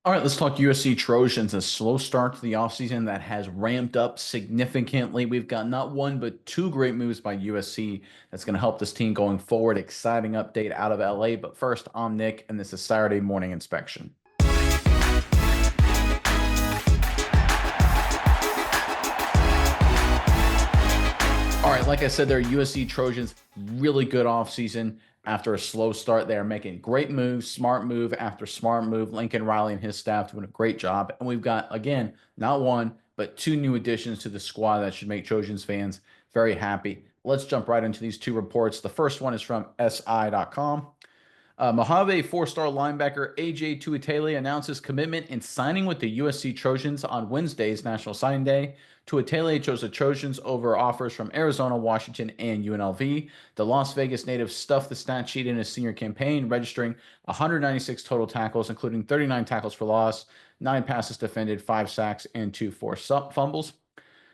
All right, let's talk USC Trojans. A slow start to the offseason that has ramped up significantly. We've got not one, but two great moves by USC that's going to help this team going forward. Exciting update out of LA. But first, I'm Nick, and this is Saturday Morning Inspection. All right, like I said, they're USC Trojans. Really good offseason after a slow start. They are making great moves, smart move after smart move. Lincoln Riley and his staff doing a great job. And we've got, again, not one, but two new additions to the squad that should make Trojans fans very happy. Let's jump right into these two reports. The first one is from SI.com. Mojave four-star linebacker AJ Tuitele announces commitment and signing with the USC Trojans on Wednesday's National Signing Day. Tuitele chose the Trojans over offers from Arizona, Washington, and UNLV. The Las Vegas native stuffed the stat sheet in his senior campaign, registering 196 total tackles, including 39 tackles for loss, 9 passes defended, 5 sacks, and 2 forced fumbles.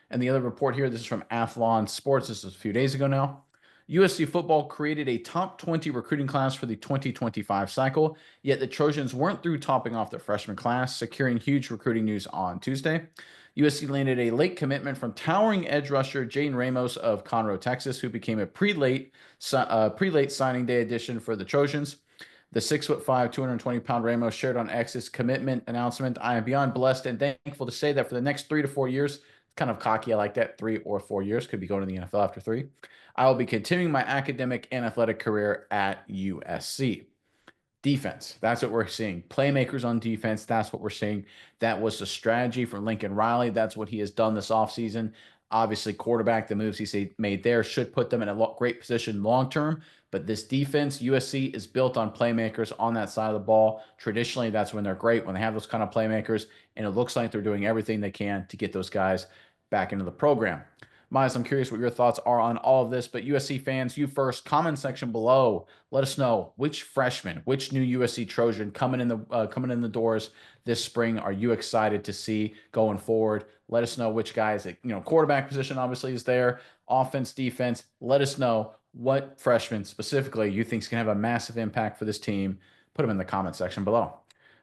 And the other report here, this is from Athlon Sports. This is a few days ago now. USC football created a top 20 recruiting class for the 2025 cycle, yet the Trojans weren't through topping off their freshman class, securing huge recruiting news on Tuesday. USC landed a late commitment from towering edge rusher Jaden Ramos of Conroe, Texas, who became a pre-late signing day addition for the Trojans. The 6'5", 220-pound Ramos shared on X's commitment announcement. I am beyond blessed and thankful to say that for the next 3 to 4 years, kind of cocky, I like that, 3 or 4 years, could be going to the NFL after 3. I will be continuing my academic and athletic career at USC. Defense, that's what we're seeing. Playmakers on defense, that's what we're seeing. That was the strategy from Lincoln Riley. That's what he has done this offseason. Obviously, quarterback, the moves he made there should put them in a great position long term. But this defense, USC, is built on playmakers on that side of the ball. Traditionally, that's when they're great, when they have those kind of playmakers. And it looks like they're doing everything they can to get those guys back into the program. Miles, I'm curious what your thoughts are on all of this, but USC fans, you first. Comment section below. Let us know which freshman, which new USC Trojan coming in the doors this spring are you excited to see going forward. Let us know which guys, quarterback position obviously is there, offense, defense. Let us know what freshman specifically you think is going to have a massive impact for this team. Put them in the comment section below.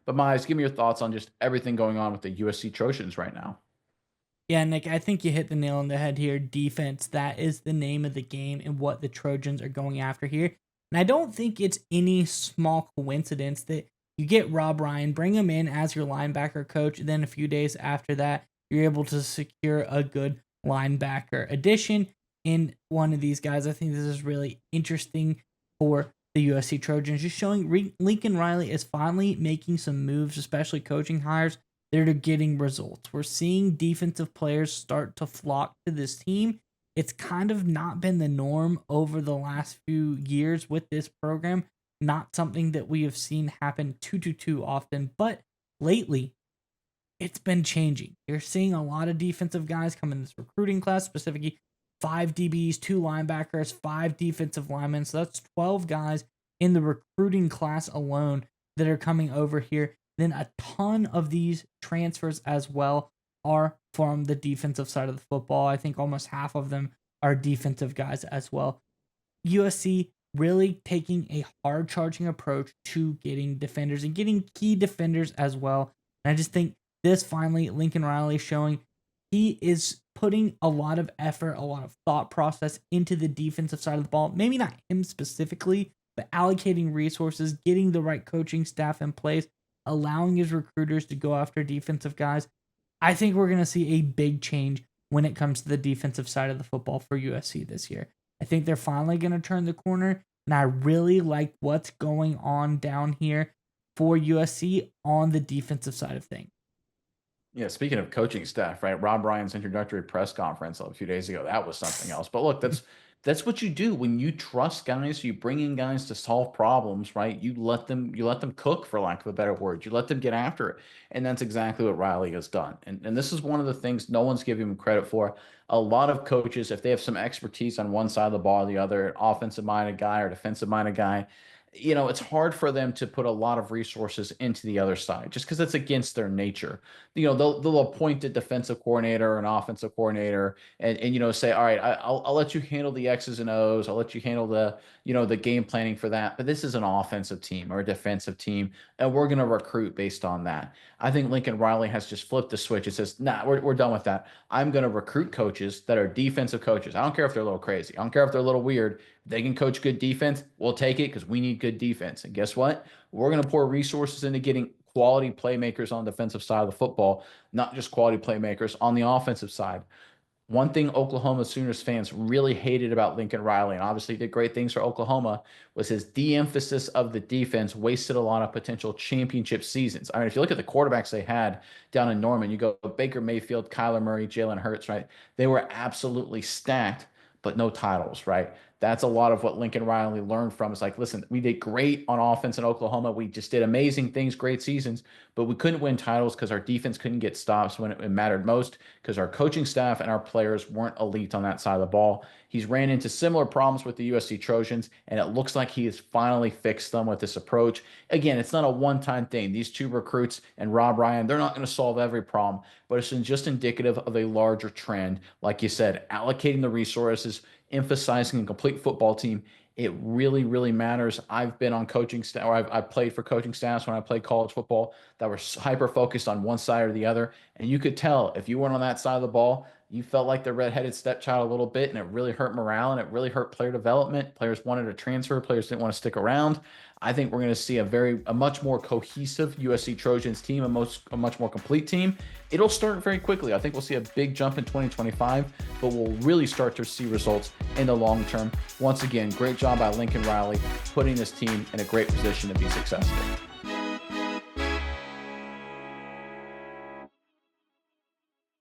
But Miles, give me your thoughts on just everything going on with the USC Trojans right now. Yeah, Nick, I think you hit the nail on the head here. Defense, that is the name of the game and what the Trojans are going after here. And I don't think it's any small coincidence that you get Rob Ryan, bring him in as your linebacker coach, and then a few days after that, you're able to secure a good linebacker addition in one of these guys. I think this is really interesting for the USC Trojans, just showing Lincoln Riley is finally making some moves, especially coaching hires that are getting results. We're seeing defensive players start to flock to this team. It's kind of not been the norm over the last few years with this program. Not something that we have seen happen too often, but lately it's been changing. You're seeing a lot of defensive guys come in this recruiting class, specifically 5 DBs, 2 linebackers, 5 defensive linemen. So that's 12 guys in the recruiting class alone that are coming over here. Then a ton of these transfers as well are from the defensive side of the football. I think almost half of them are defensive guys as well. USC really taking a hard charging approach to getting defenders and getting key defenders as well. And I just think this finally, Lincoln Riley showing he is putting a lot of effort, a lot of thought process into the defensive side of the ball. Maybe not him specifically, but allocating resources, getting the right coaching staff in place, allowing his recruiters to go after defensive guys. I think we're going to see a big change when it comes to the defensive side of the football for USC this year. I think they're finally going to turn the corner, and I really like what's going on down here for USC on the defensive side of things. Yeah, speaking of coaching staff, right? Rob Ryan's introductory press conference a few days ago, that was something else. But look, that's what you do when you trust guys, you bring in guys to solve problems, right? You let them cook, for lack of a better word. You let them get after it. And that's exactly what Riley has done. And this is one of the things no one's giving him credit for. A lot of coaches, if they have some expertise on one side of the ball or the other, offensive minded guy or defensive minded guy, it's hard for them to put a lot of resources into the other side just because it's against their nature. They'll appoint a defensive coordinator or an offensive coordinator and say, all right, I'll let you handle the X's and O's. I'll let you handle the game planning for that. But this is an offensive team or a defensive team, and we're going to recruit based on that. I think Lincoln Riley has just flipped the switch. It says, nah, we're done with that. I'm going to recruit coaches that are defensive coaches. I don't care if they're a little crazy. I don't care if they're a little weird. If they can coach good defense, we'll take it because we need good defense. And guess what? We're going to pour resources into getting quality playmakers on the defensive side of the football, not just quality playmakers on the offensive side. One thing Oklahoma Sooners fans really hated about Lincoln Riley, and obviously did great things for Oklahoma, was his de-emphasis of the defense wasted a lot of potential championship seasons. I mean, if you look at the quarterbacks they had down in Norman, you go Baker Mayfield, Kyler Murray, Jalen Hurts, right? They were absolutely stacked, but no titles, right? That's a lot of what Lincoln Riley learned from. It's like, listen, we did great on offense in Oklahoma. We just did amazing things, great seasons, but we couldn't win titles because our defense couldn't get stops when it mattered most because our coaching staff and our players weren't elite on that side of the ball. He's ran into similar problems with the USC Trojans, and it looks like he has finally fixed them with this approach. Again, it's not a one-time thing. These two recruits and Rob Ryan, they're not going to solve every problem, but it's just indicative of a larger trend. Like you said, allocating the resources, emphasizing a complete football team. It really, really matters. I've been on coaching staff, or I've played for coaching staffs when I played college football that were hyper focused on one side or the other. And you could tell if you weren't on that side of the ball, you felt like the redheaded stepchild a little bit, and it really hurt morale and it really hurt player development. Players wanted to transfer, players didn't want to stick around. I think we're going to see a much more cohesive USC Trojans team, a much more complete team. It'll start very quickly. I think we'll see a big jump in 2025, but we'll really start to see results in the long term. Once again, great job by Lincoln Riley putting this team in a great position to be successful.